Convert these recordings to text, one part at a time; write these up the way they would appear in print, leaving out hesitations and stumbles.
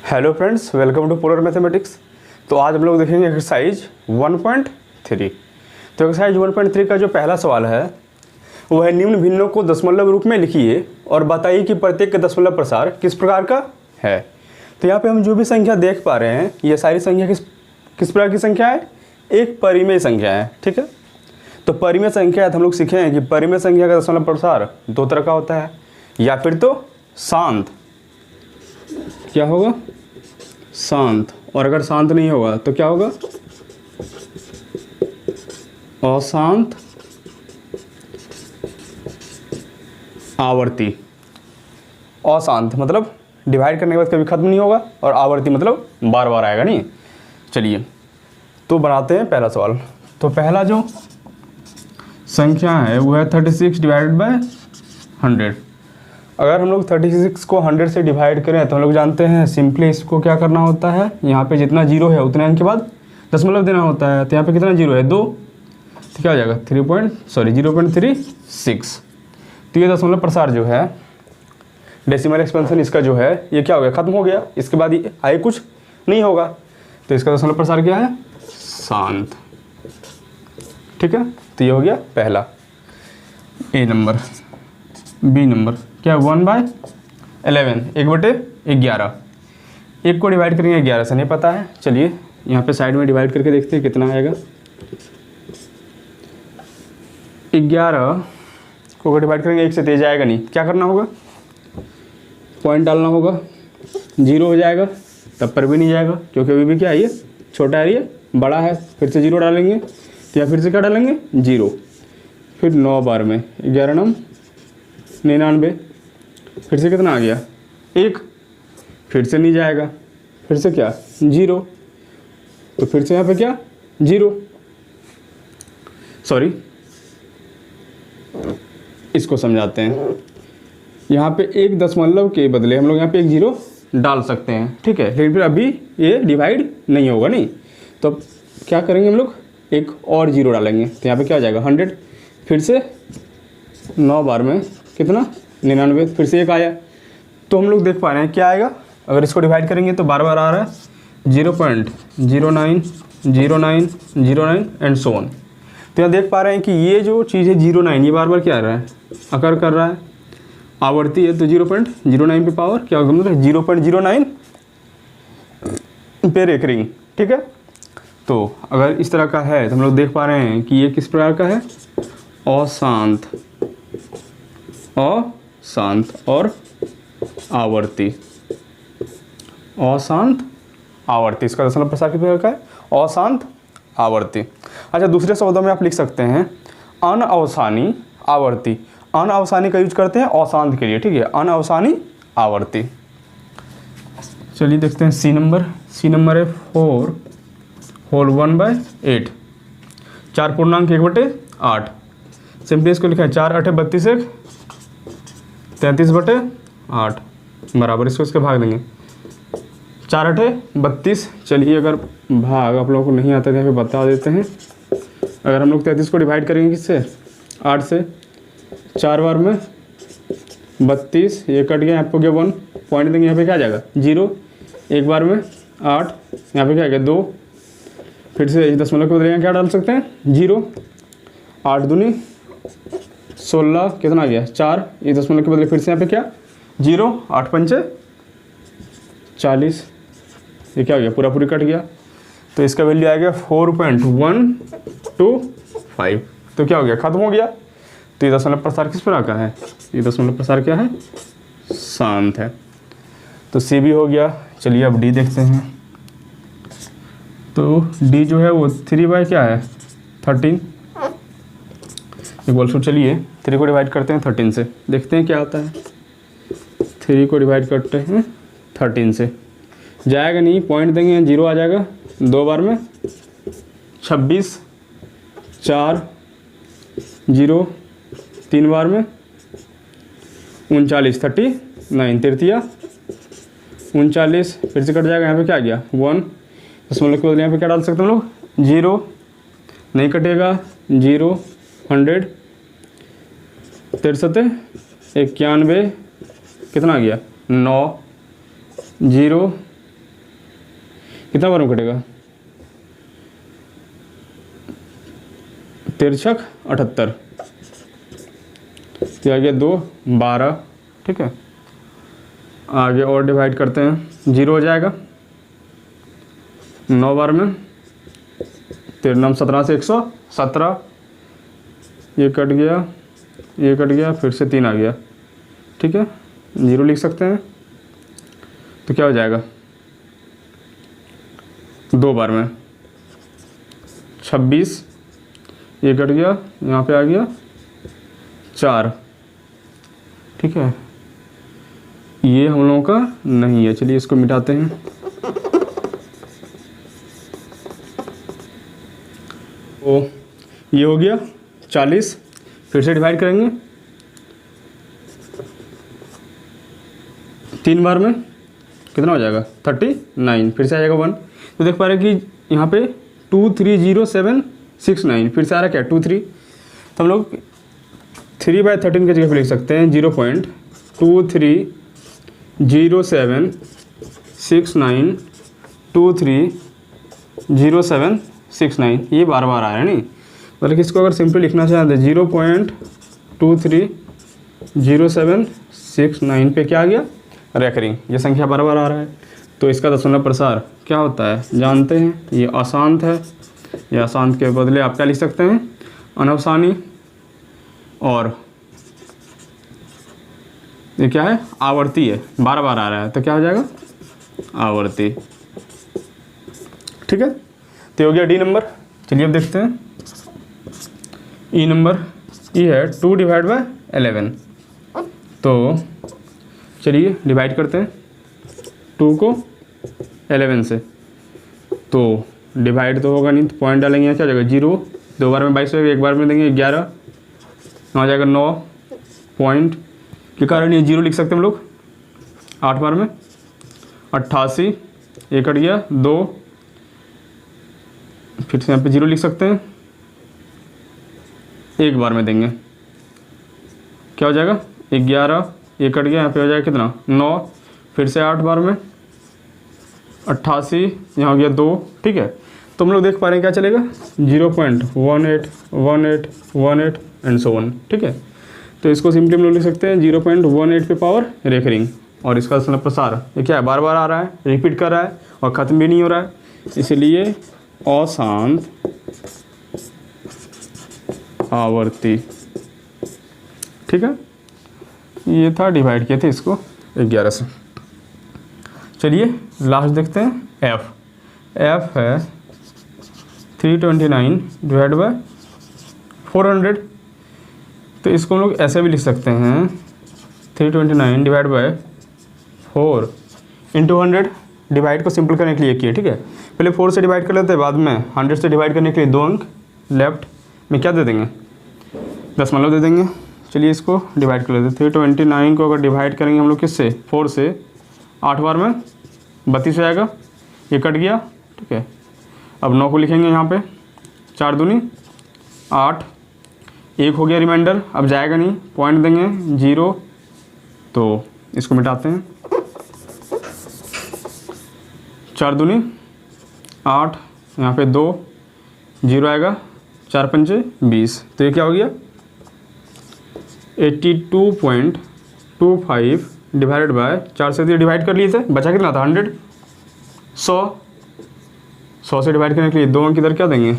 Hello friends, welcome to polar mathematics. तो आज हम लोग देखेंगे एक्सरसाइज 1.3। तो एक्सरसाइज 1.3 का जो पहला सवाल है वो है, निम्न भिन्नों को दशमलव रूप में लिखिए और बताइए कि प्रत्येक का दशमलव प्रसार किस प्रकार का है। तो यहाँ पे हम जो भी संख्या देख पा रहे हैं ये सारी संख्या किस प्रकार की संख्या है, एक परिमेय संख्या है। ठीक है, तो परिमेय संख्या है तो हम लोग सीखे हैं कि परिमेय संख्या का दशमलव प्रसार दो तरह का होता है, या फिर तो शांत, क्या होगा, शांत, और अगर शांत नहीं होगा तो क्या होगा, अशांत आवर्ती। अशांत मतलब डिवाइड करने के बाद कभी खत्म नहीं होगा, और आवर्ती मतलब बार बार आएगा नहीं। चलिए तो बनाते हैं पहला सवाल। तो पहला जो संख्या है वो है 36 डिवाइडेड बाय 100। अगर हम लोग 36 को 100 से डिवाइड करें तो हम लोग जानते हैं सिंपली इसको क्या करना होता है, यहाँ पे जितना जीरो है उतने अंक के बाद दशमलव देना होता है। तो यहाँ पे कितना जीरो है, 2, तो क्या हो जाएगा 0.36। तो ये दशमलव प्रसार जो है, डेसिमल एक्सपेंशन इसका जो है ये क्या हो गया, खत्म हो गया। इसके बाद ये आगे कुछ नहीं होगा, तो इसका दशमलव प्रसार क्या है, शांत। ठीक है, तो ये हो गया पहला ए नंबर। बी नंबर क्या है, 1/11, 1/11। एक को डिवाइड करेंगे 11 से, नहीं पता है। चलिए यहाँ पे साइड में डिवाइड करके देखते हैं कितना आएगा। 11 को डिवाइड करेंगे 1 से, तेज आएगा नहीं। क्या करना होगा, पॉइंट डालना होगा, 0 हो जाएगा, तब पर भी नहीं जाएगा क्योंकि अभी भी क्या है, ये छोटा है, ये बड़ा है। फिर से 0 डालेंगे तो या फिर से क्या डालेंगे, 0। फिर 9 बार में 11 9 99, फिर से कितना आ गया, 1, फिर से नहीं जाएगा, फिर से क्या, 0, तो फिर से यहाँ पे क्या, 0, सॉरी इसको समझाते हैं। यहाँ पे एक दशमलव के बदले हम लोग यहाँ पे एक 0 डाल सकते हैं। ठीक है, लेकिन फिर अभी ये डिवाइड नहीं होगा, नहीं तो क्या करेंगे हम लोग, एक और 0 डालेंगे तो यहाँ पे क्या हो जाएगा, 100। फिर से 9 बार में कितना, 99, फिर से 1 आया। तो हम लोग देख पा रहे हैं क्या आएगा, अगर इसको डिवाइड करेंगे तो बार बार आ रहा है 0.090909 एंड सो ऑन। तो यहाँ देख पा रहे हैं कि ये जो चीज़ है 09, ये बार बार क्या आ रहा है, अकर कर रहा है, आवर्ती है। तो 0.09 पे पावर क्या होगा, मतलब 0.09 पे रेकरिंग। ठीक है, तो अगर इस तरह का है तो हम लोग देख पा रहे हैं कि ये किस प्रकार का है, अशांत, अशांत और आवर्ती, अशांत आवर्ती। इसका दशमलव प्रसार किस प्रकार का है, अशांत आवर्ती। अच्छा, दूसरे शब्दों में आप लिख सकते हैं अनअवसानी आवर्ती। अनअवसानी का यूज करते हैं अशांत के लिए। ठीक है, अनअवसानी आवर्ती। चलिए देखते हैं सी नंबर। सी नंबर है 4 होल 1/8, 4 पूर्णांक 1/8। सिंपली इसको लिखा है 4 8 32 1 33/8 बराबर, इसको इसके भाग देंगे, 4 8 32। चलिए अगर भाग आप लोगों को नहीं आता तो यहाँ पे बता देते हैं। अगर हम लोग 33 को डिवाइड करेंगे किससे, 8 से, 4 बार में 32, ये कट गया, यहाँ पे हो गया 1, पॉइंट देंगे, यहाँ पे क्या आ जाएगा, 0। एक बार में 8, यहाँ पे क्या आ गया 2, फिर से दशमलव के बदले क्या डाल सकते हैं, 0। 8 दूनी 16, कितना आ गया 4, ये दशमलव के बदले फिर से यहाँ पे क्या, 0। 8 पंचे 40, ये क्या हो गया, पूरा पूरी कट गया। तो इसका वैल्यू आएगा 4.125। तो क्या हो गया, खत्म हो गया। तो ये दशमलव प्रसार किस प्रकार का है, ये दशमलव प्रसार क्या है, शांत है। तो सी भी हो गया। चलिए अब डी देखते हैं। तो डी जो है वो 3 क्या है, 13 इक्वल टू, चलिए 3 को डिवाइड करते हैं 13 से, देखते हैं क्या आता है। 3 को डिवाइड करते हैं 13 से, जाएगा नहीं, पॉइंट देंगे, 0 आ जाएगा। 2 बार में 26, 4 0, 3 बार में 39 39, तृतीया 39, फिर से कट जाएगा, यहाँ पे क्या आ गया 1, दशमलव के बदले यहाँ पे क्या डाल सकते हैं हम लोग, 0, नहीं कटेगा, 0 100 63 91, कितना आ गया 9, 0 कितना बार में कटेगा, तिरछक 78, तो आ गया 2 12, ठीक है। आगे और डिवाइड करते हैं, 0 हो जाएगा 9 बार में, 13 17 से 117, ये कट गया, ये कट गया, फिर से 3 आ गया, ठीक है। 0 लिख सकते हैं, तो क्या हो जाएगा 2 बार में 26, ये कट गया, यहाँ पे आ गया 4, ठीक है। ये हम लोगों का नहीं है, चलिए इसको मिटाते हैं। तो ये हो गया 40, फिर से डिवाइड करेंगे 3 बार में, कितना हो जाएगा 39, फिर से आ जाएगा 1। तो देख पा रहे हैं कि यहाँ पे 230769, फिर से आ रहा क्या 23, तो हम लोग 3/13 की जगह पे लिख सकते हैं 0.230769 230769, ये बार बार आ रहा है नहीं, बल्कि इसको अगर सिंपली लिखना चाहते हैं 0.230769 पे क्या आ गया रेकरिंग, ये संख्या बार बार आ रहा है। तो इसका दशमलव प्रसार क्या होता है जानते हैं, ये अशांत है, या अशांत के बदले आप क्या लिख सकते हैं अनवसानी, और ये क्या है आवर्ती है, बार बार आ रहा है, तो क्या हो जाएगा आवर्ती, ठीक है। तो हो गया डी नंबर। चलिए अब देखते हैं ई नंबर। ई है 2/11, तो चलिए डिवाइड करते हैं 2 को 11 से, तो डिवाइड तो होगा नहीं, तो पॉइंट डालेंगे, क्या हो जाएगा 0, 2 बार में 22 होगा, 1 बार में देंगे 11, हो जाएगा 9 पॉइंट के कारण ये 0 लिख सकते हैं हम लोग। 8 बार में 88, ये कट गया 2, फिर से यहाँ पे 0 लिख सकते हैं, 1 बार में देंगे, क्या हो जाएगा 11, ये कट गया, यहाँ पे हो जाएगा कितना 9, फिर से 8 बार में 88, यहाँ हो गया 2, ठीक है। तो हम लोग देख पा रहे हैं क्या चलेगा 0.181818 एंड सो ऑन, ठीक है। तो इसको सिंपली हम लोग लिख सकते हैं 0.18 पे पावर रेकरिंग, और इसका दशमलव प्रसार ये क्या है बार बार आ रहा है, रिपीट कर रहा है और ख़त्म भी नहीं हो रहा है, इसलिए अशांत आवर्ती, ठीक है। ये था, डिवाइड किए थे इसको 11 से। चलिए लास्ट देखते हैं एफ है 329 डिवाइड बाय 400, तो इसको हम लोग ऐसे भी लिख सकते हैं 329 डिवाइड बाय 4 इंटू 100। डिवाइड को सिंपल करने के लिए किए, ठीक है। पहले 4 से डिवाइड कर लेते हैं, बाद में 100 से डिवाइड करने के लिए 2 अंक लेफ्ट में क्या दे देंगे दशमलव दे देंगे। चलिए इसको डिवाइड कर लेते हैं। 329 को अगर डिवाइड करेंगे हम लोग किससे 4 से, 8 बार में 32 हो जाएगा, ये कट गया, ठीक है। अब 9 को लिखेंगे यहाँ पे, 4 दूनी 8, 1 हो गया रिमाइंडर, अब जाएगा नहीं, पॉइंट देंगे 0, तो इसको मिटाते हैं। 4 दूनी 8, यहाँ पे 2, 0 आएगा, 4 पंचे 20, तो ये क्या हो गया 82.25 डिवाइडेड बाय 4 से डिवाइड कर लिए थे, बचा कितना था 100, 100 से डिवाइड करने के लिए 2 अंक इधर क्या देंगे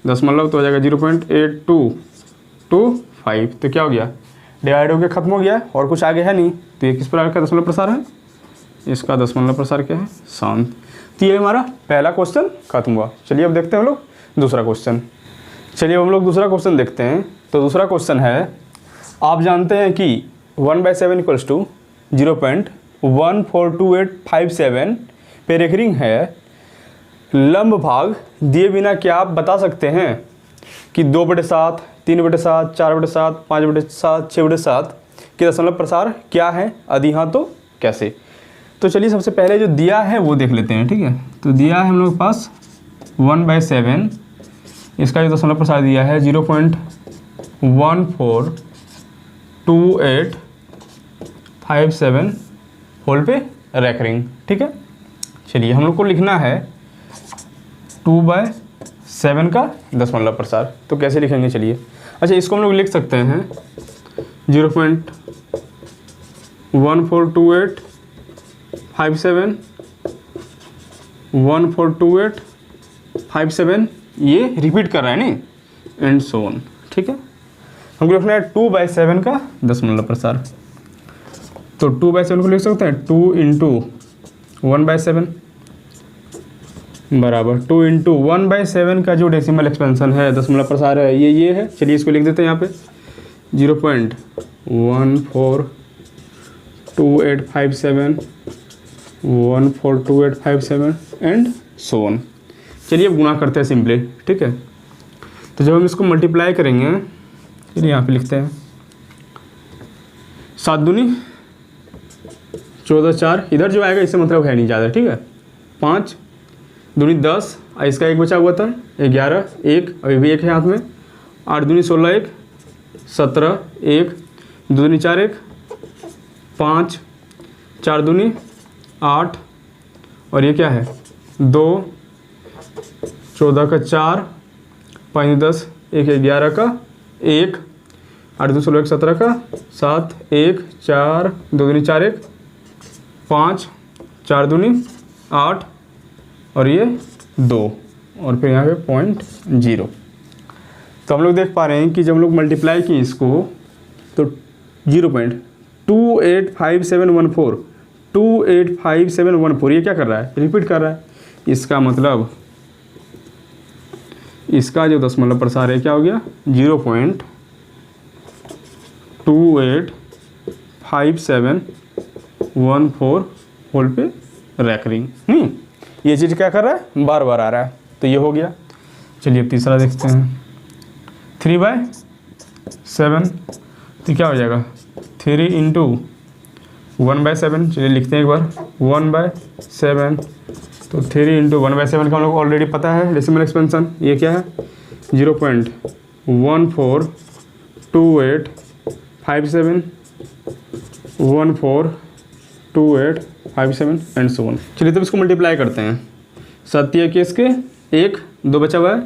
दशमलव, तो हो जाएगा 0.8225, तो क्या हो गया डिवाइड हो गया, खत्म हो गया, और कुछ आगे है नहीं। तो ये किस प्रकार का दशमलव प्रसार है, इसका दशमलव प्रसार क्या है शांत। तो ये हमारा पहला क्वेश्चन खत्म हुआ। चलिए अब देखते हैं हम लोग दूसरा क्वेश्चन। चलिए हम लोग दूसरा क्वेश्चन देखते हैं। तो दूसरा क्वेश्चन है, आप जानते हैं कि 1/7 इक्वल्स टू 0.142857 पे रेकरिंग है, लंब भाग दिए बिना क्या आप बता सकते हैं कि 2/7, 3/7, 4/7, 5/7, 6/7 के दशमलव प्रसार क्या है, यदि हाँ तो कैसे। तो चलिए सबसे पहले जो दिया है वो देख लेते हैं, ठीक है। तो दिया है हम लोग के पास 1/7, इसका जो दशमलव प्रसार दिया है 0.142857 होल पे रेकरिंग, ठीक है। चलिए हम लोग को लिखना है 2/7 का 10 प्रसार। तो कैसे लिखेंगे चलिए। अच्छा, इसको हम लोग लिख सकते हैं 0.142857 142857 ये रिपीट कर रहा है नहीं, एंड सो ऑन। ठीक है, हमको लिखना है 2/7 का 10 प्रसार। तो 2/7 को लिख सकते हैं 2 × 1/7 बराबर 2 × 1/7 का जो डेसिमल एक्सपेंशन है 10 प्रसार है ये है। चलिए इसको लिख देते हैं यहाँ पे 0.142857 142857 एंड सो ऑन। चलिए अब गुणा करते हैं सिंपली। ठीक है, तो जब हम इसको मल्टीप्लाई करेंगे, चलिए यहाँ पे लिखते हैं 7 दूनी 14 4, इधर जो आएगा इससे मतलब है नहीं ज़्यादा। ठीक है, 5 दूनी 10, इसका 1 बचा हुआ था 11, 1 अभी भी 1 है हाथ में, 8 दूनी 16 1 17, 1 2 दूनी 4 1 5, 4 दूनी 8 और ये क्या है 2, 14 का 4, 5 10, 1 11 का 1, 8 2 16 1 17 का 7, 1 4 2 दूनी 4 1 5, 4 दूनी 8 और ये 2 और फिर यहाँ पे 0.0। तो हम लोग देख पा रहे हैं कि जब हम लोग मल्टीप्लाई किए इसको तो 0.285714 285,714 ये क्या कर रहा है, रिपीट कर रहा है। इसका मतलब इसका जो 10 प्रसार है क्या हो गया 0.285714 होल पे रैकरिंग। ये चीज़ क्या कर रहा है, बार बार आ रहा है, तो ये हो गया। चलिए अब तीसरा देखते हैं 3/7, तो क्या हो जाएगा 3 × 1/7। चलिए लिखते हैं एक बार 1/7, तो 3 × 1/7 का हम लोग ऑलरेडी पता है डेसिमल एक्सपेंशन। ये क्या है 0.142857 142857 एंड सो ऑन। चलिए तब इसको मल्टीप्लाई करते हैं। 7 के इसके 1 2 बचा हुआ है,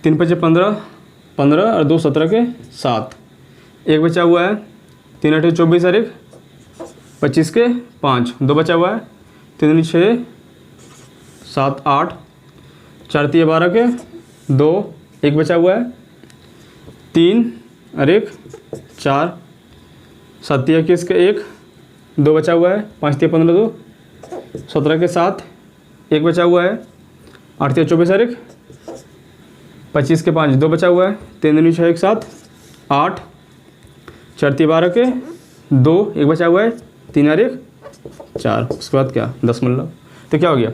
3 5 15 15 और 2 17 के 7, 1 बचा हुआ है, 3 8 24 और 1 25 के 5, 2 बचा हुआ है, 3 6 7 8, 4 3 12 के 2, 1 बचा हुआ है, 3 और 1 4, 7 21 के 1, 2 बचा हुआ है, 5 3 15 2, 17 के 7, 1 बचा हुआ है, 8 3 24 और 1 25 के 5, 2 बचा हुआ है, 3 6 1 7 8, 4 3 12 के 2, 1 बचा हुआ है, 3 और 1 4, उसके बाद क्या 10 तो क्या हो गया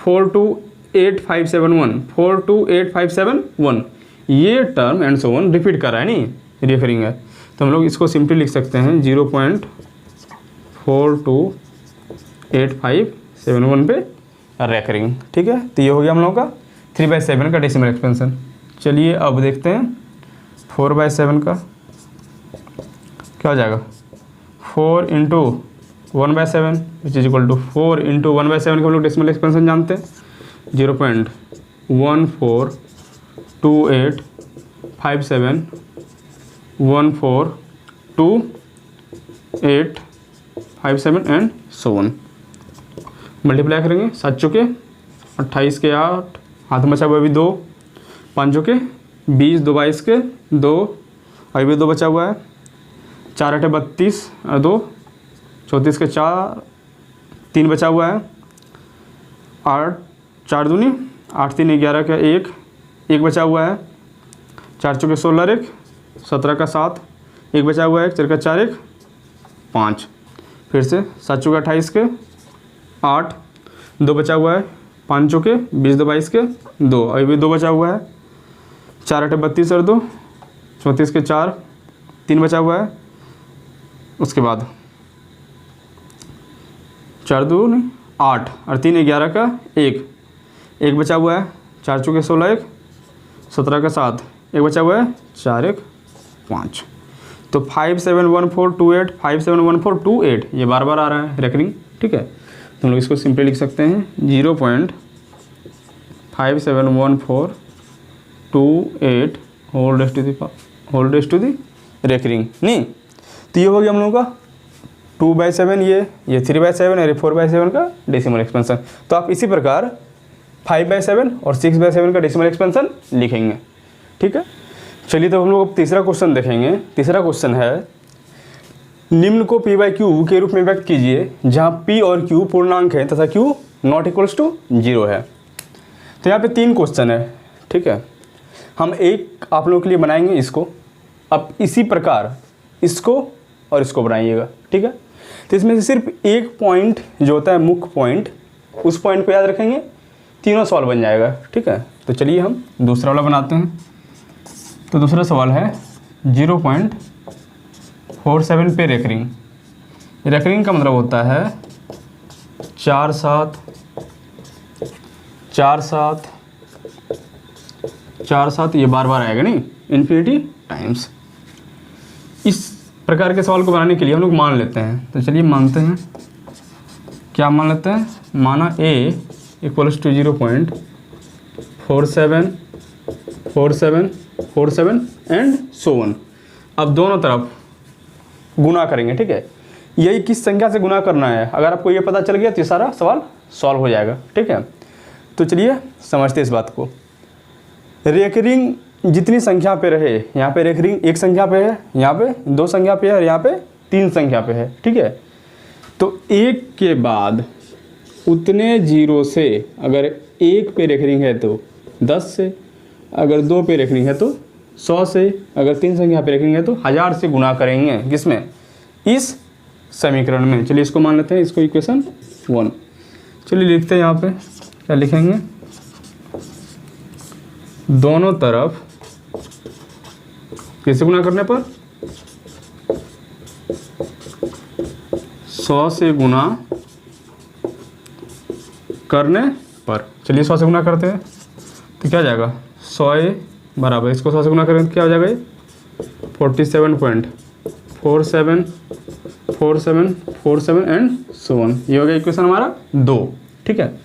428571 428571 ये term and so on repeat कर रहा है नहीं, रेफरिंग है। तो हम लोग इसको सिंपली लिख सकते हैं 0.428571 पे रेकरिंग। ठीक है, तो ये हो गया हम लोगों का 3/7 का डेसिमल एक्सपेंशन। चलिए अब देखते हैं 4/7 का क्या हो जाएगा 4 × 1/7 विच इज इक्वल टू 4 × 1/7 के हम लोग डेसिमल एक्सपेंशन जानते हैं 0.142857 142857 एंड सो ऑन। मल्टीप्लाई करेंगे 7 चौके 28 के 8, हाथ में बचा हुआ अभी 2, 5 चौके 20, 2 22 के 2, अभी भी 2 बचा हुआ है, 4 8 32 और 2 34 के 4, 3 बचा हुआ है, 8 4 दूनी 8 3 11 का 1, 1 बचा हुआ है, 4 चौके 16 1, 17 का 7, 1 बचा हुआ है, 4 का 4 1 5, फिर से 7 चौके 28 के 8, 2 बचा हुआ है, 5 चौके 20 2 22 के 2, अभी भी 2 बचा हुआ है, 4 8 32 और 2 34 के 4, 3 बचा हुआ है, उसके बाद 4 2 8 और 3 11 का 1, 1 बचा हुआ है, 4 चौके 16 1, 17 का 7, 1 बचा हुआ है, 4 1 5। तो 571428 571428 ये बार बार आ रहा है रेकरिंग। ठीक है, तो हम लोग इसको सिंपली लिख सकते हैं 571428 whole raise to the recurring नहीं। तो ये हो गया हम लोगों का 2/7 ये 3/7 और ये 4/7 का डेसिमल एक्सपेंशन। तो आप इसी प्रकार 5/7 और 6/7 का डेसिमल एक्सपेंशन लिखेंगे। ठीक है, चलिए तो हम लोग अब तीसरा क्वेश्चन देखेंगे। तीसरा क्वेश्चन है निम्न को p/q के रूप में व्यक्त कीजिए जहाँ p और q पूर्णांक है तथा q नॉट इक्वल्स टू 0 है। तो यहाँ पे 3 क्वेश्चन है। ठीक है, हम एक आप लोगों के लिए बनाएंगे इसको, अब इसी प्रकार इसको और इसको बनाइएगा। ठीक है, तो इसमें से सिर्फ एक पॉइंट जो होता है मुख्य पॉइंट, उस पॉइंट को याद रखेंगे, तीनों सवाल बन जाएगा। ठीक है, तो चलिए हम दूसरा वाला बनाते हैं। तो दूसरा सवाल है 0.47 पे रेकरिंग। रेकरिंग का मतलब होता है 4 7 ये बार बार आएगा नहीं, इन्फिनिटी टाइम्स। इस प्रकार के सवाल को बनाने के लिए हम लोग मान लेते हैं। तो चलिए मानते हैं, क्या मान लेते हैं, माना a equals to 0.47 and so on. अब दोनों तरफ गुना करेंगे। ठीक है, यही किस संख्या से गुना करना है, अगर आपको ये पता चल गया तो ये सारा सवाल सॉल्व हो जाएगा। ठीक है, तो चलिए समझते हैं इस बात को। रेकरिंग जितनी संख्या पे रहे, यहाँ पे रेकरिंग 1 संख्या पे है, यहाँ पे 2 संख्या पे है और यहाँ पे 3 संख्या पे है। ठीक है, तो 1 के बाद उतने जीरो से, अगर 1 पे रेकरिंग है तो 10 से, अगर 2 पे रेकरिंग है तो 100 से, अगर 3 संख्या पे रेकरिंग है तो 1000 से गुना करेंगे। किसमें, इस समीकरण में। चलिए इसको मान लेते हैं, इसको इक्वेशन 1। चलिए लिखते हैं, यहाँ पे क्या लिखेंगे, दोनों तरफ कैसे गुना करने पर, 100 से गुना करने पर। चलिए 100 से गुना करते हैं तो क्या जाएगा, 100 बराबर, इसको 100 से गुना करें तो क्या हो जाएगा, 47.47 एंड सो ऑन। ये हो गया इक्वेशन हमारा 2। ठीक है,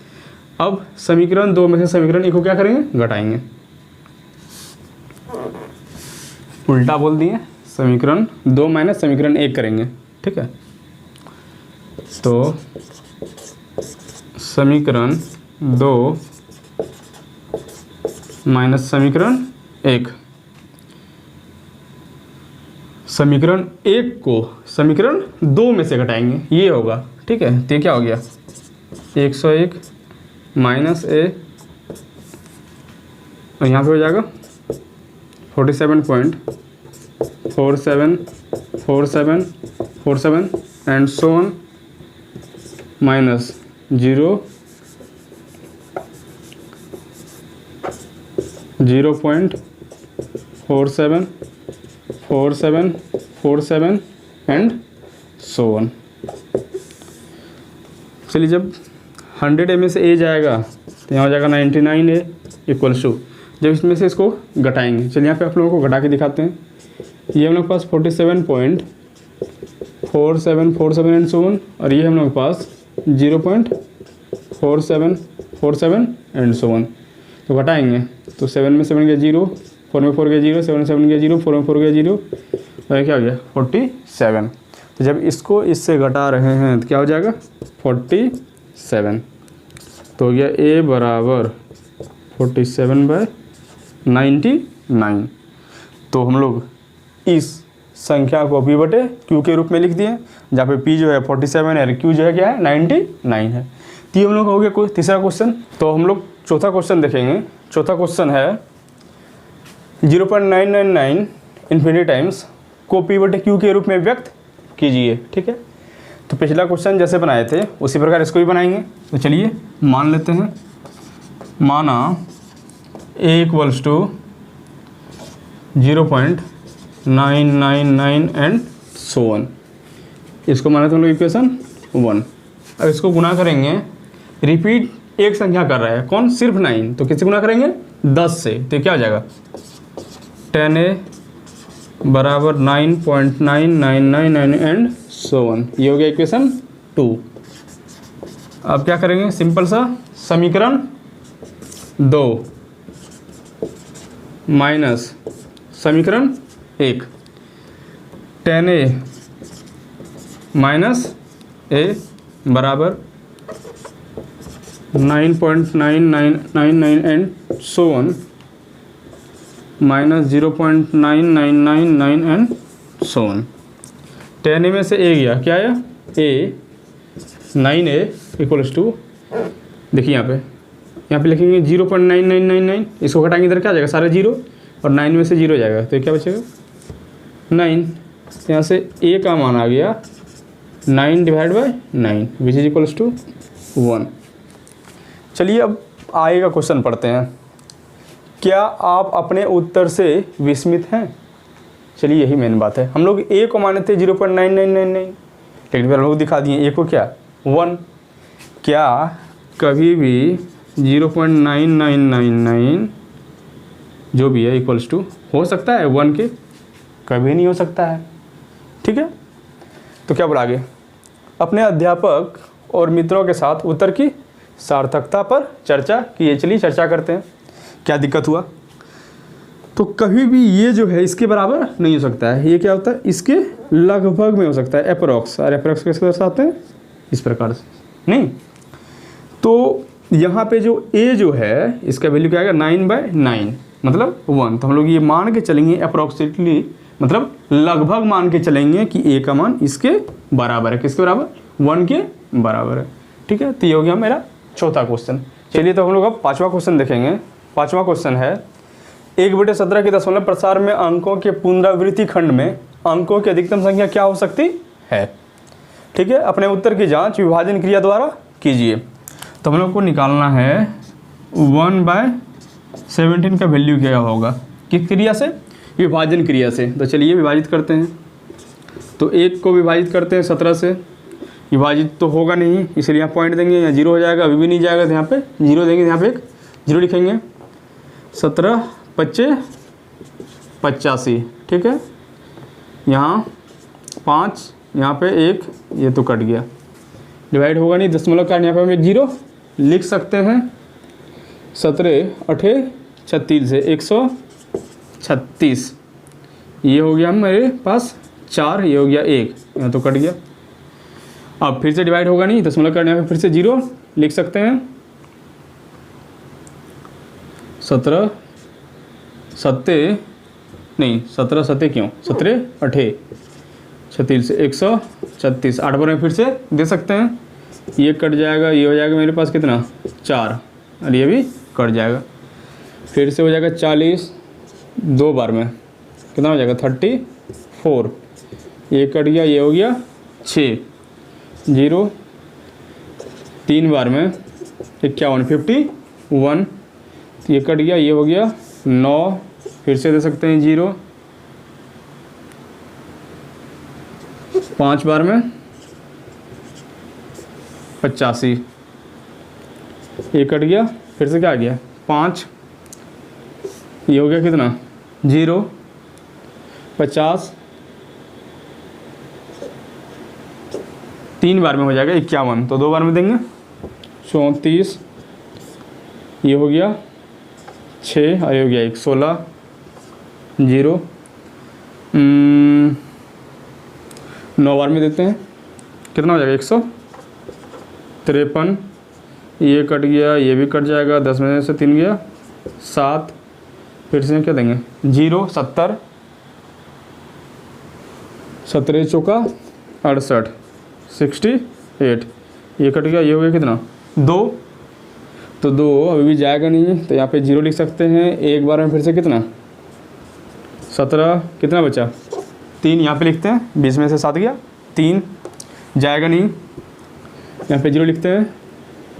अब समीकरण 2 में से समीकरण 1 को क्या करेंगे, घटाएंगे। उल्टा बोल दिए, समीकरण 2 माइनस समीकरण 1 करेंगे। ठीक है, तो समीकरण 2 माइनस समीकरण 1, समीकरण 1 को समीकरण 2 में से घटाएंगे, ये होगा। ठीक है, तो ये क्या हो गया, 101 माइनस a, और यहाँ पे हो जाएगा 47.47 and so on minus 0.47 and so on. चलिए जब 100 में से a जाएगा तो यहाँ हो जाएगा 99a इक्वल्स टू, जब इसमें से इसको घटाएंगे। चलिए यहाँ पे आप लोगों को घटा के दिखाते हैं। ये हम लोग के पास 47.47 एंड सो ऑन, और ये हम लोग के पास 0.47 एंड सो ऑन। तो घटाएंगे तो 7 में 7 गया 0, 4 में 4 गया 0, 7 में 7 गया 0, 4 में 4 गया 0, और क्या हो गया 47। तो जब इसको इससे घटा रहे हैं तो क्या हो जाएगा 47। तो हो गया a बराबर 47/99। तो हम लोग इस संख्या को p/q के रूप में लिख दिए, जहाँ पे p जो है 47 है और q जो है क्या है 99 है। तो ये हम लोग हो गया कोई तीसरा क्वेश्चन। तो हम लोग चौथा क्वेश्चन देखेंगे। चौथा क्वेश्चन है 0.999 इन्फिनिटी टाइम्स को p/q के रूप में व्यक्त कीजिए। ठीक है, तो पिछला क्वेश्चन जैसे बनाए थे उसी प्रकार इसको भी बनाएंगे। तो चलिए मान लेते हैं, माना a equals to 0.999 and so on. इसको माना तो हम लोग इक्वेशन 1। अब इसको गुना करेंगे, रिपीट एक संख्या कर रहा है, कौन, सिर्फ 9, तो किससे गुना करेंगे 10 से। तो क्या हो जाएगा 10a बराबर 9.9999 एंड सो ऑन। ये हो गया इक्वेशन 2। अब क्या करेंगे, सिंपल सा समीकरण 2 माइनस समीकरण 1 tan A माइनस A बराबर 9.9999 and so on minus 0.9999 and so on. tan A में से A गया, क्या आया A 9A इक्वल्स टू, देखिए यहाँ पे लिखेंगे 0.9999, इसको घटाएंगे इधर क्या आ जाएगा सारे जीरो, और 9 में से 0 जाएगा तो क्या बचेगा 9। यहाँ से A का मान आ गया 9 divide by 9 which is equals to 1। चलिए अब आगे का क्वेश्चन पढ़ते हैं। क्या आप अपने उत्तर से विस्मित हैं? चलिए यही मेन बात है। हम लोग A को माने थे 0.9999, लेकिन फिर हम लोग दिखा दिए A को क्या 1। क्या कभी भी 0.9999 जो भी है इक्वल्स टू हो सकता है 1 के? कभी नहीं हो सकता है। ठीक है, तो क्या बोला आगे, अपने अध्यापक और मित्रों के साथ उत्तर की सार्थकता पर चर्चा कीजिए। चलिए चर्चा करते हैं क्या दिक्कत हुआ। तो कभी भी ये जो है इसके बराबर नहीं हो सकता है, ये क्या होता है इसके लगभग में हो सकता है, अप्रोक्स। और अप्रोक्स कैसे दर्शाते हैं इस प्रकार से, नहीं तो यहाँ पे जो A जो है इसका वैल्यू क्या आएगा 9/9 मतलब 1। तो हम लोग ये मान के चलेंगे अप्रोक्सीमेटली, मतलब लगभग मान के चलेंगे कि A का मान इसके बराबर है। किसके बराबर 1 के बराबर है। ठीक है, तो ये हो गया मेरा चौथा क्वेश्चन। चलिए तो हम लोग अब पांचवा क्वेश्चन देखेंगे। पांचवा क्वेश्चन है 1/17 के दशमलव प्रसार में अंकों के पुनरावृत्ति खंड में अंकों की अधिकतम संख्या क्या हो सकती है। ठीक है, अपने उत्तर की जांच विभाजन क्रिया द्वारा कीजिए। तो हम लोग को निकालना है 1/17 का वैल्यू क्या होगा, किस क्रिया से, विभाजन क्रिया से। तो चलिए विभाजित करते हैं। तो 1 को विभाजित करते हैं 17 से, विभाजित तो होगा नहीं इसलिए यहाँ पॉइंट देंगे, यहाँ 0 हो जाएगा, अभी भी नहीं जाएगा तो यहाँ पे 0 देंगे, यहाँ पे एक 0 लिखेंगे। 17 × 85, ठीक है, यहाँ 5, यहाँ पे 1, ये तो कट गया, डिवाइड होगा नहीं, दशमलव का यहाँ पे हम एक 0 लिख सकते हैं। 17 8 36 से 136, ये हो गया मेरे पास 4, ये हो गया 1, यहाँ तो कट गया। अब फिर से डिवाइड होगा नहीं, दशमलव का यहाँ पे फिर से 0 लिख सकते हैं। 17 7 नहीं 17 7 क्यों, 17 8 36 से 136, 8 बार में फिर से दे सकते हैं, ये कट जाएगा, ये हो जाएगा मेरे पास कितना 4, और ये भी कट जाएगा। फिर से हो जाएगा 40, 2 बार में कितना हो जाएगा 34, ये कट गया, ये हो गया 6, 0 3 बार में 51 51, ये कट गया, ये हो गया 9, फिर से दे सकते हैं 0, 5 बार में 85, ये कट गया, फिर से क्या आ गया 5, ये हो गया कितना 0, 50, 3 बार में हो जाएगा 51, तो 2 बार में देंगे 34, ये हो गया 6, और ये हो गया 1, 16, 0, 9 बार में देते हैं, कितना हो जाएगा 153, ये कट गया, ये भी कट जाएगा, 10 में से 3 गया 7, फिर से क्या देंगे 0, 70, 17 चौका 68, 68, ये कट गया, ये हो गया कितना 2, तो 2 अभी भी जाएगा नहीं, तो यहाँ पे 0 लिख सकते हैं। एक बार में फिर से कितना 17, कितना बचा 3, यहाँ पे लिखते हैं, 20 में से 7 गया 3, जाएगा नहीं, यहाँ पे 0 लिखते हैं,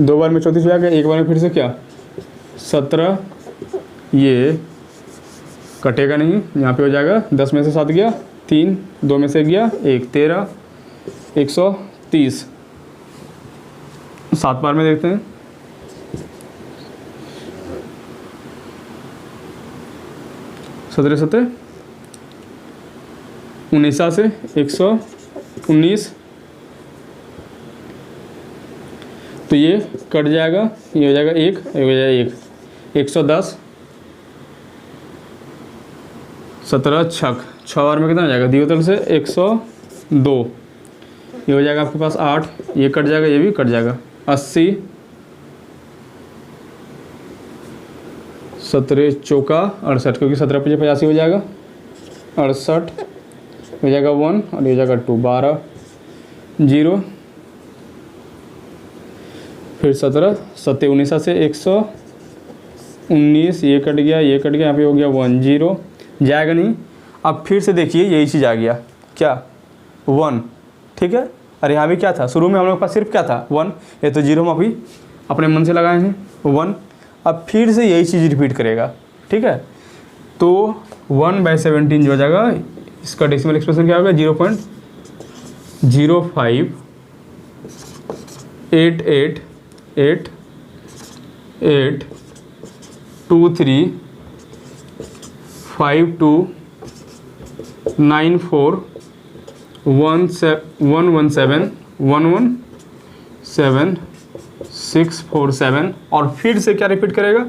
2 बार में 34 हो जाएगा, एक बार में फिर से क्या 17, ये कटेगा नहीं, यहाँ पे हो जाएगा 10 में से 7 गया 3, 2 में से गया 1, 13, 130, 7 बार में देखते हैं, 17 17 19 से 119, तो ये कट जाएगा, ये हो जाएगा 1, ये हो जाएगा 1, 110, 17 छक 6 बार में कितना हो जाएगा, द्वितल से 102, ये हो जाएगा आपके पास 8, ये कट जाएगा, ये भी कट जाएगा, 80, 17 चौका 68, क्योंकि 17 पचे 85 हो जाएगा, 68 हो जाएगा 1 और ये हो जाएगा 2, 12 0, फिर 17 7 19 से 119, ये कट गया, ये कट गया, यहाँ पे हो गया 1 0, जाएगा नहीं। अब फिर से देखिए यही चीज़ आ गया, क्या 1, ठीक है। अरे यहाँ भी क्या था, शुरू में हम लोग के पास सिर्फ क्या था 1, ये तो 0 हम अभी अपने मन से लगाए हैं 1। अब फिर से यही चीज़ रिपीट करेगा, ठीक है। तो 1/17 जो हो जाएगा, इसका डेसिमल एक्सप्रेशन क्या होगा, 0.8882394117117647 और फिर से क्या रिपीट करेगा,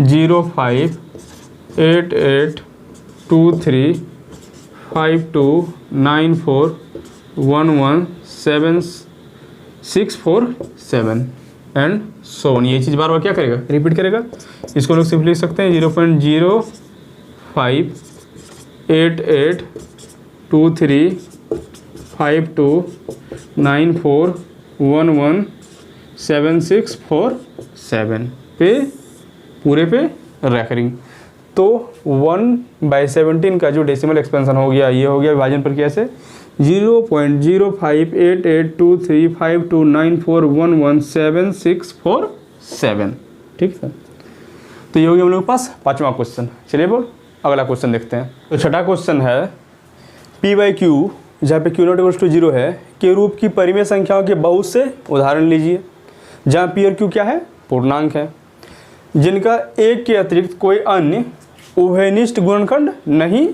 0.88235294117647 एंड सो ऑन। ये चीज़ बार बार क्या करेगा, रिपीट करेगा। इसको लोग सिंपली लिख सकते हैं 0.0588235294117647 पे पूरे पे रेकरिंग। तो 1/17 का जो डेसिमल एक्सपेंशन हो गया, ये हो गया विभाजन प्रक्रिया से 0.0588235294117647, ठीक है। तो ये हो गया हम लोग के पास 5वां क्वेश्चन। चलिए बोल अगला क्वेश्चन देखते हैं। तो छठा क्वेश्चन है P/Q, जहाँ पे Q0 = 0 है, के रूप की परिमेय संख्याओं के बहुत से उदाहरण लीजिए, जहाँ P और Q क्या है, पूर्णांक है, जिनका एक के अतिरिक्त कोई अन्य उभयनिष्ठ गुणनखंड नहीं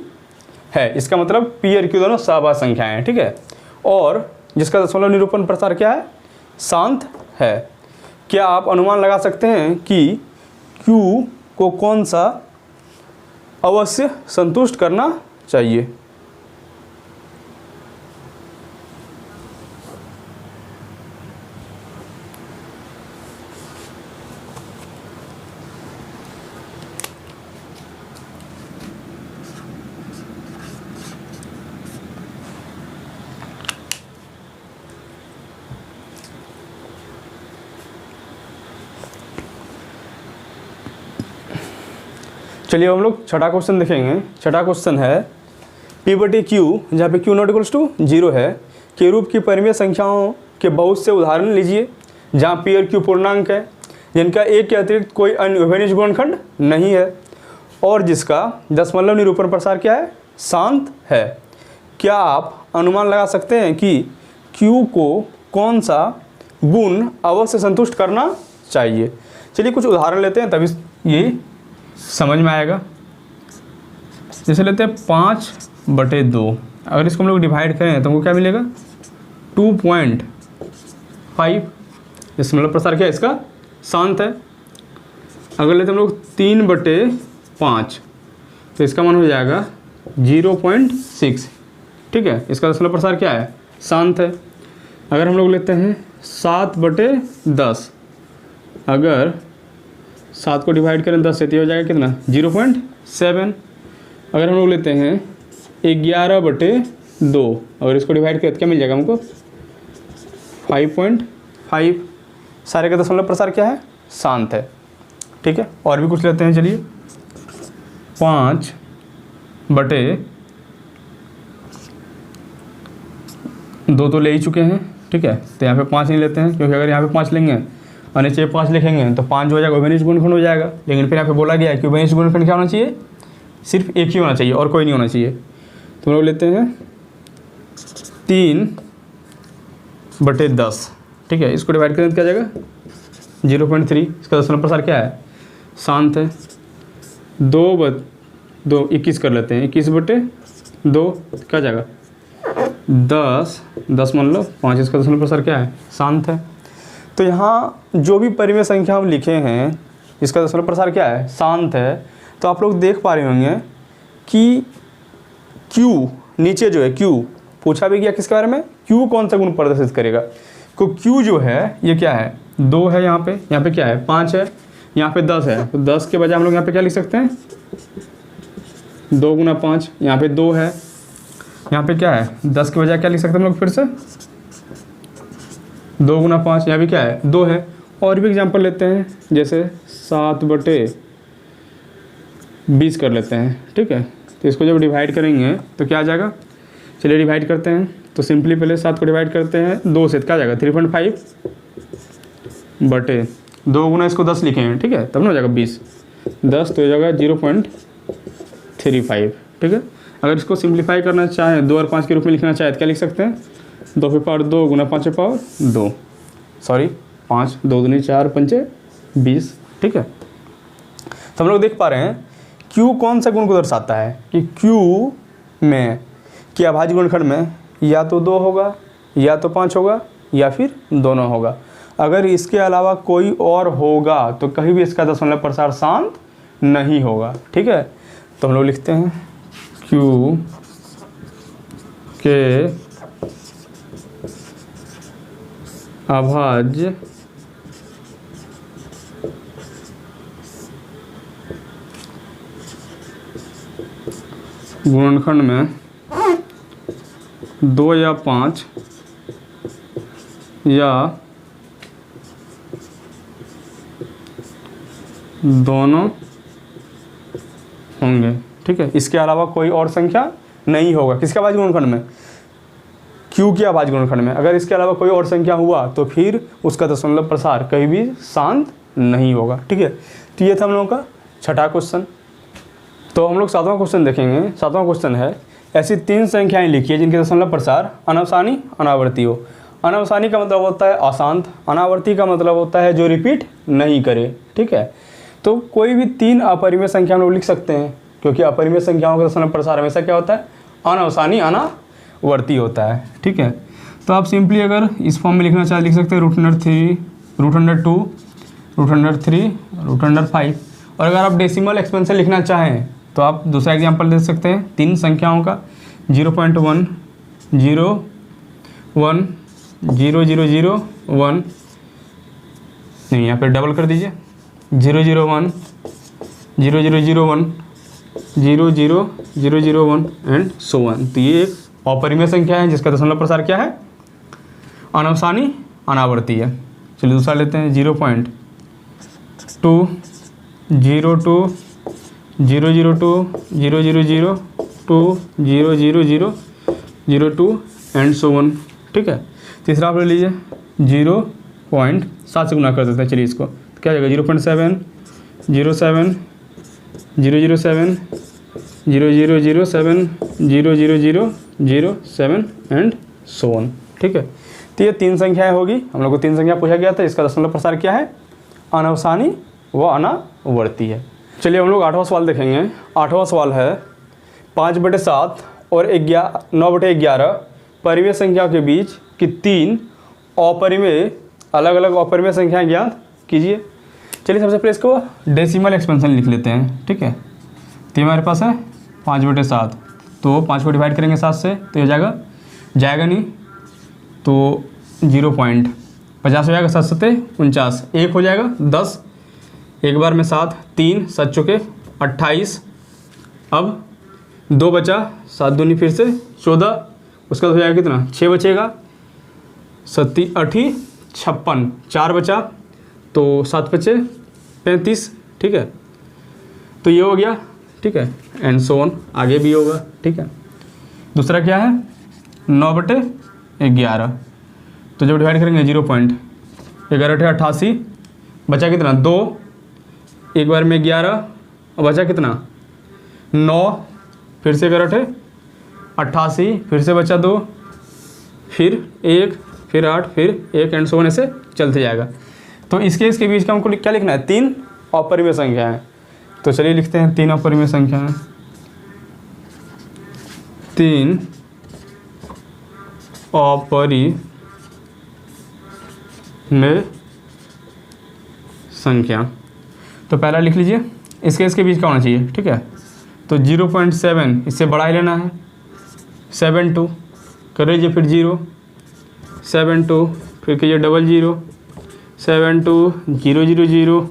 है। इसका मतलब P और Q दोनों सभाज्य संख्याएं हैं, ठीक है, और जिसका दशमलव निरूपण प्रसार क्या है, शांत है। क्या आप अनुमान लगा सकते हैं कि Q को कौन सा अवश्य संतुष्ट करना चाहिए? चलिए हम लोग छठा क्वेश्चन देखेंगे। छठा क्वेश्चन है P/Q, जहाँ पे Q0 = 0 है, के रूप की परिमेय संख्याओं के बहुत से उदाहरण लीजिए, जहाँ P और Q पूर्णांक है, जिनका एक के अतिरिक्त कोई अन्य उभयनिष्ठ गुणनखंड नहीं है, और जिसका दशमलव निरूपण प्रसार क्या है, शांत है। क्या आप अनुमान लगा सकते हैं कि Q को कौन सा गुण अवश्य संतुष्ट करना चाहिए? चलिए कुछ उदाहरण लेते हैं, तभी ये समझ में आएगा। जैसे लेते हैं 5/2, अगर इसको हम लोग डिवाइड करें तो हमको क्या मिलेगा, 2.5। इसका मतलब प्रसार क्या है, इसका शांत है। अगर लेते हम लोग 3/5 तो इसका मान हो जाएगा 0.6, ठीक है, इसका दशमलव प्रसार क्या है, शांत है। अगर हम लोग लेते हैं 7/10, अगर 7 को डिवाइड करें 10 से तो हो जाएगा कितना, 0.7। अगर हम लोग लेते हैं 11/2, अगर इसको डिवाइड करें तो क्या मिल जाएगा हमको, 5.5। सारे का दशमलव प्रसार क्या है, शांत है, ठीक है। और भी कुछ लेते हैं, चलिए 5/2 तो ले ही चुके हैं, ठीक है, तो यहाँ पे 5 नहीं लेते हैं, क्योंकि अगर यहाँ पे 5 लेंगे और नीचे 5 लिखेंगे तो 5 जो हो जाएगा उभयनिष्ठ गुणनखंड हो जाएगा। लेकिन फिर यहाँ पे बोला गया है कि उभयनिष्ठ गुणनखंड क्या होना चाहिए, सिर्फ एक ही होना चाहिए और कोई नहीं होना चाहिए। तो हम लोग लेते हैं 3/10, ठीक है, इसको डिवाइड करें तो क्या जाएगा, 0.3। इसका दशमलव प्रसार क्या है, शांत है। 2/2 21 कर लेते हैं, 21/2 क्या जाएगा, 10 मतलब 5। इसका दशमलव प्रसार क्या है, शांत है। तो यहाँ जो भी परिमेय संख्या हम लिखे हैं इसका दशमलव प्रसार क्या है, शांत है। तो आप लोग देख पा रहे होंगे कि Q नीचे जो है Q पूछा भी गया किसके बारे में, Q कौन सा गुण प्रदर्शित करेगा। तो Q जो है ये क्या है, 2 है, यहाँ पे क्या है 5 है, यहाँ पे 10 है। तो 10 के बजाय हम लोग यहाँ पे क्या लिख सकते हैं, 2 गुना 5। यहाँ पे 2 है, यहाँ पे क्या है 10 के बजाय क्या लिख सकते हैं हम लोग फिर से 2 गुना 5। यहाँ भी क्या है 2 है। और भी एग्जांपल लेते हैं, जैसे 7/20 कर लेते हैं, ठीक है। तो इसको जब डिवाइड करेंगे तो क्या आ जाएगा, चलिए डिवाइड करते हैं। तो सिंपली पहले 7 को डिवाइड करते हैं 2 से, क्या आ जाएगा 3.5/2 गुना इसको 10 लिखेंगे, ठीक है, तब ना हो जाएगा 20, 10 तो हो जाएगा 0.35, ठीक है। अगर इसको सिंप्लीफाई करना चाहें 2 और 5 के रूप में लिखना चाहें तो क्या लिख सकते हैं, 2 पे पावर 2 गुना 5 पे पावर 2, सॉरी 5 2 दूनी 4 5 20, ठीक है। तो हम लोग देख पा रहे हैं Q कौन सा गुण को दर्शाता है कि Q में कि अभाज्य गुणनखंड में या तो 2 होगा या तो 5 होगा या फिर दोनों होगा। अगर इसके अलावा कोई और होगा तो कहीं भी इसका दशमलव प्रसार शांत नहीं होगा, ठीक है। तो हम लोग लिखते हैं Q के अभाज्य गुणनखंड में 2 या 5 या दोनों होंगे, ठीक है। इसके अलावा कोई और संख्या नहीं होगा किसके अभाज्य गुणनखंड में, Q के अभाज्य गुणनखंड में। अगर इसके अलावा कोई और संख्या हुआ तो फिर उसका दशमलव प्रसार कहीं भी शांत नहीं होगा, ठीक है। तो ये था हम लोगों का छठा क्वेश्चन। तो हम लोग 7वां क्वेश्चन देखेंगे। 7वां क्वेश्चन है, ऐसी 3 संख्याएं लिखिए जिनके दशमलव प्रसार अनावसानी अनावर्ती हो। अनावसानी का मतलब होता है अशांत, अनावर्ती का मतलब होता है जो रिपीट नहीं करे, ठीक है। तो कोई भी 3 अपरिमेय संख्या हम लोग लिख सकते हैं, क्योंकि अपरिमेय संख्याओं का दशमलव प्रसार हमेशा क्या होता है, अनावसानी अनावर्ती होता है, ठीक है। तो आप सिंपली अगर इस फॉर्म में लिखना चाहे लिख सकते हैं √3, √2, √3, √5। और अगर आप डेसिमल एक्सपेंशन लिखना चाहें तो आप दूसरा एग्जांपल दे सकते हैं 3 संख्याओं का, 0.1 0 1 0 0 0 1, नहीं यहाँ पे डबल कर दीजिए 0 0 1 0 0 0 1 0 0 0 0 1 एंड सो वन। तो ये एक अपरिमेय संख्या है जिसका दशमलव प्रसार क्या है, अनावसानी अनावर्ती है। चलिए दूसरा लेते हैं 0.2 0 2 0 0 2 0 0 0 2 0 0 0 0 2 एंड सो वन, ठीक है। तीसरा आप ले लीजिए 0.7 से गुना कर देते हैं। चलिए इसको तो क्या जाएगा 0.7 0 7 0 0 7 0 0 0 7 0 0 0 0 7 एंड सो वन, ठीक है। तो ये 3 संख्याएं होगी। हम लोग को 3 संख्या पूछा गया था, इसका दशमलव प्रसार क्या है, अनावसानी व अनावर्ती है। चलिए हम लोग 8वां सवाल देखेंगे। 8वां सवाल है 5/7 और 9/11 परिमेय संख्या के बीच की 3 अपरिमेय अलग अलग अपरिमेय संख्याएं ज्ञात कीजिए। चलिए सबसे पहले इसको डेसिमल एक्सपेंशन लिख लेते हैं, ठीक है। तो हमारे पास है 5/7, तो 5 को डिवाइड करेंगे 7 से तो ये जाएगा नहीं, तो 0.50 हो जाएगा, 7 7 49, 1 हो जाएगा 10, एक बार में 7 3 7 चुके 28, अब 2 बचा, 7 दूनी फिर से 14, उसका हो जाएगा कितना 6 बचेगा, 7 8 56, 4 बचा तो 7 बचे 35, ठीक है। तो ये हो गया, ठीक है, एंड सो ऑन आगे भी होगा, ठीक है। दूसरा क्या है 9/11, तो जब डिवाइड करेंगे 0.11 88, बचा कितना 2, एक बार में 11, और बचा कितना 9, फिर से 11 88, फिर से बचा 2, फिर 1, फिर 8, फिर 1 एंड सो ऑन ऐसे चलते जाएगा। तो इसके बीच का हमको क्या लिखना है, 3 अपरिमेय संख्या है। तो चलिए लिखते हैं 3 अपरिमेय संख्या है, 3 अपरिमेय संख्या। तो पहला लिख लीजिए, इसके बीच का होना चाहिए, ठीक है। तो 0.7 इससे बड़ा ही लेना है, 7 2 कर लीजिए, फिर 0 7 2 फिर कीजिए 00 7 2 0 0 0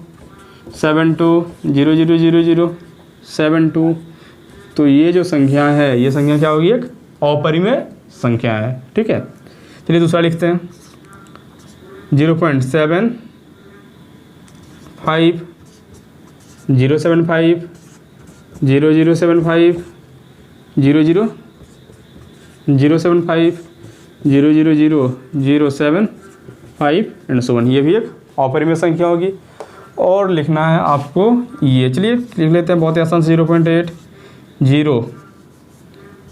7 2 0 0 0 0 7 2। तो ये जो संख्या है, ये संख्या क्या होगी, एक अपरिमेय संख्या है, ठीक है। चलिए दूसरा लिखते हैं, 0.75 075 0075 00 075 000 075 एंड सो ऑन। ये भी एक अपरिमेय संख्या होगी। और लिखना है आपको ये, चलिए लिख लेते हैं बहुत ही आसान से, 0.8 0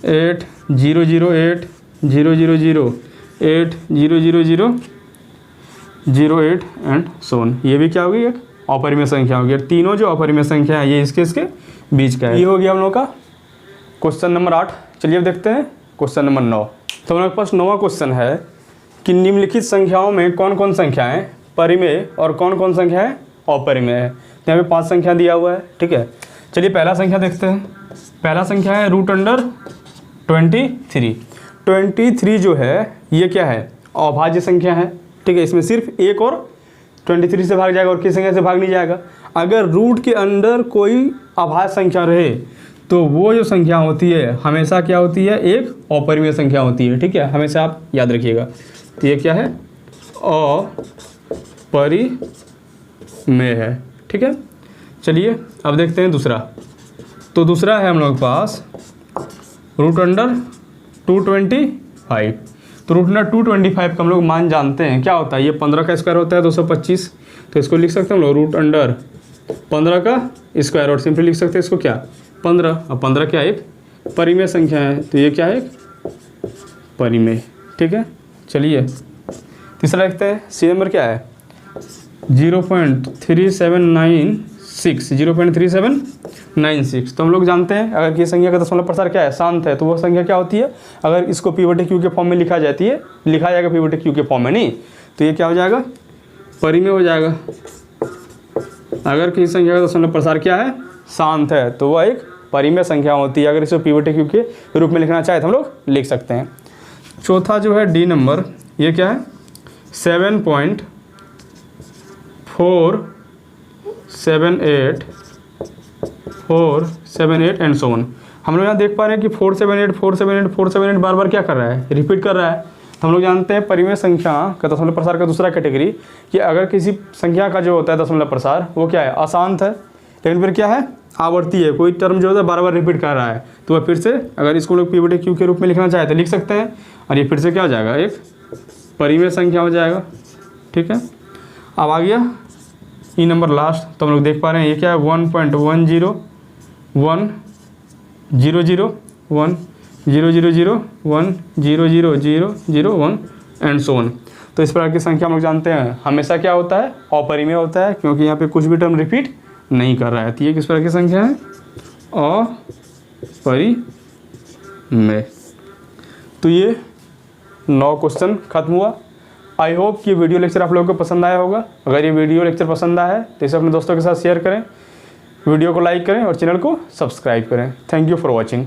8 0 0 8 0 0 0 8 0 0 0 0 8 एंड सो ऑन। ये भी क्या होगी, एक अपरिमेय संख्या होगी। तीनों जो अपरिमेय संख्या है ये इसके बीच का है। ये हो गया हम लोग का क्वेश्चन नंबर 8। चलिए अब देखते हैं क्वेश्चन नंबर 9। तो हम लोग के पास 9वां क्वेश्चन है कि निम्नलिखित संख्याओं में कौन कौन संख्याएं परिमेय और कौन कौन संख्या है अपरिमेय है। तो यहाँ पे 5 संख्या दिया हुआ है, ठीक है। चलिए पहला संख्या देखते हैं। पहला संख्या है √23। 23 जो है ये क्या है, अभाज्य संख्या है, ठीक है। इसमें सिर्फ 1 और 23 से भाग जाएगा और किस संख्या से भाग नहीं जाएगा। अगर रूट के अंदर कोई अभाज्य संख्या रहे तो वो जो संख्या होती है हमेशा क्या होती है, एक अपरिमेय संख्या होती है, ठीक है। हमेशा आप याद रखिएगा। तो ये क्या है, अपरिमेय है, ठीक है। चलिए अब देखते हैं दूसरा। तो दूसरा है हम लोग के पास √225। तो √225 का हम लोग मान जानते हैं क्या होता है, ये 15 का स्क्वायर होता है 225। तो इसको लिख सकते हैं हम लोग √15 का स्क्वायर, और सिंपली लिख सकते हैं इसको क्या, 15। अब 15 क्या एक परिमेय संख्या है, तो ये क्या है, एक परिमेय, ठीक है। चलिए तीसरा लिखते हैं। सी नंबर क्या है, 0.3796। तो हम लोग जानते हैं अगर किसी संख्या का दशमलव प्रसार क्या है, शांत है, तो वो संख्या क्या होती है, अगर इसको P/Q के फॉर्म में लिखा जाएगा P/Q के फॉर्म में, नहीं तो ये क्या हो जाएगा, परिमेय हो जाएगा। अगर किसी संख्या का दशमलव प्रसार क्या है, शांत है, तो वह एक परिमेय संख्या होती है। अगर इसको P/Q के रूप में लिखना चाहे तो हम लोग लिख सकते हैं। चौथा जो है डी नंबर, ये क्या है, 7.478 एंड सो ऑन। हम लोग यहाँ देख पा रहे हैं कि 478 बार बार क्या कर रहा है, रिपीट कर रहा है। तो हम लोग जानते हैं परिमेय संख्या का दशमलव प्रसार का दूसरा कैटेगरी कि अगर किसी संख्या का जो होता है दशमलव प्रसार वो क्या है, अशांत है, लेकिन फिर क्या है, आवर्ती है, कोई टर्म जो होता है बार बार रिपीट कर रहा है, तो वह फिर से अगर इसको लोग P/Q के रूप में लिखना चाहे तो लिख सकते हैं, और ये फिर से क्या हो जाएगा, एक परिमेय संख्या हो जाएगा, ठीक है। अब आ गया ई नंबर लास्ट। तो हम लोग देख पा रहे हैं ये क्या है, 1.10 1 0 0 1 0 0 0 1 0 0 0 0 1 एंड सो ऑन। तो इस प्रकार की संख्या हम लोग जानते हैं हमेशा क्या होता है, अपरिमेय होता है, क्योंकि यहाँ पे कुछ भी टर्म रिपीट नहीं कर रहा है। तो ये किस प्रकार की संख्या है, अपरिमेय। तो ये 9 क्वेश्चन खत्म हुआ। आई होप कि वीडियो लेक्चर आप लोगों को पसंद आया होगा। अगर ये वीडियो लेक्चर पसंद आया है तो इसे अपने दोस्तों के साथ शेयर करें, वीडियो को लाइक करें और चैनल को सब्सक्राइब करें। Thank you for watching.